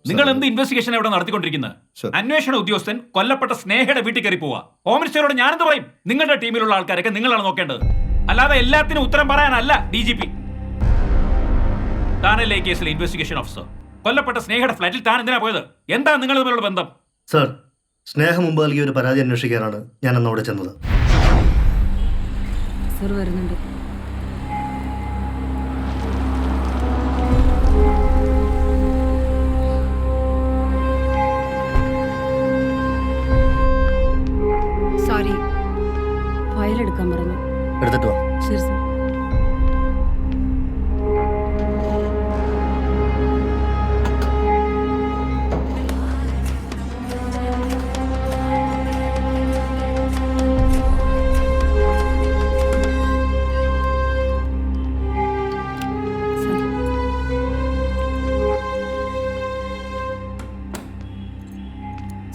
നിങ്ങൾ എന്ത് ഇൻവെസ്റ്റിഗേഷൻ ഇവിടെ നടത്തിക്കൊണ്ടിരിക്കുന്നത്? അന്വേഷണ ഉദ്യോഗസ്ഥൻ കൊല്ലപ്പെട്ട സ്നേഹയുടെ വീട്ടിൽ കയറി പോവാ. ഹോം മിനിസ്റ്ററോട് ഞാനെന്ത് പറയും? നിങ്ങളുടെ ടീമിലുള്ള ആൾക്കാരൊക്കെ നിങ്ങളാണ് നോക്കേണ്ടത്, അല്ലാതെ എല്ലാത്തിനും ഉത്തരം പറയാനല്ല DGP. താനല്ലേ ഈ കേസിലെ ഇൻവെസ്റ്റിഗേഷൻ ഓഫീസർ. കൊല്ലപ്പെട്ട സ്നേഹയുടെ ഫ്ലാറ്റിൽ താൻ എന്തിനാ പോയത്? എന്താ നിങ്ങൾ തമ്മിലുള്ള ബന്ധം? സർ, സ്നേഹ മുമ്പ് നൽകിയ ഒരു പരാതി അന്വേഷിക്കാനാണ് ഞാൻ അന്ന് അവിടെ ചെന്നത്. സർ വരുന്നുണ്ട്. സോറി, ഫയൽ എടുക്കാൻ പറഞ്ഞു. എടുത്തിട്ടോ? ശരി സർ.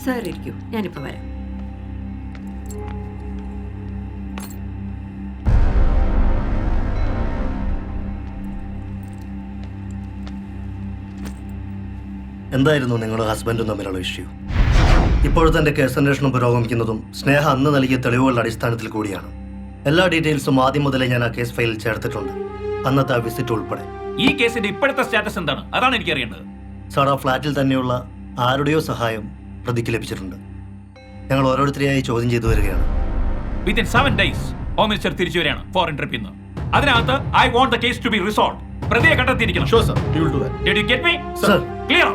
സാർ ഇരിക്കൂ, ഞാനിപ്പോൾ വരാം. എന്തായിരുന്നു നിങ്ങളുടെ ഹസ്ബൻഡും തമ്മിലുള്ള ഇഷ്യൂ? ഇപ്പോഴത്തെ എൻ്റെ കേസ് അന്വേഷണം പുരോഗമിക്കുന്നതും സ്നേഹ അന്ന് നൽകിയ തെളിവുകളുടെ അടിസ്ഥാനത്തിൽ കൂടിയാണ്. എല്ലാ ഡീറ്റെയിൽസും ആദ്യം മുതലേ ഞാൻ ആ കേസ് ഫയലിൽ ചേർത്തിട്ടുണ്ട്, അന്നത്തെ ആ വിസിറ്റ് ഉൾപ്പെടെ. ഈ കേസിന്റെ ഇപ്പോഴത്തെ സ്റ്റാറ്റസ് എന്താണ്? അതാണ് എനിക്ക് അറിയേണ്ടത്. സാർ, ആ ഫ്ലാറ്റിൽ തന്നെയുള്ള ആരുടെയോ സഹായം പ്രതിക്ക് ലഭിച്ചിട്ടുണ്ട്. ഞങ്ങൾ ഓരോരുത്തരെയായി ചോദ്യം ചെയ്തു വരികയാണ്. വിത്തിൻ 7 days ഹോം മിനിസ്റ്റർ തിരിച്ചു വരികയാണ് ഫോറിൻ ട്രിപ്പിൽ നിന്ന്. അതിനകത്ത് I want the case to be resolve. പ്രതിയെ കണ്ടെത്തിയിരിക്കണം. Sure, sir. We will do that. Did you get me? Sir. Clear.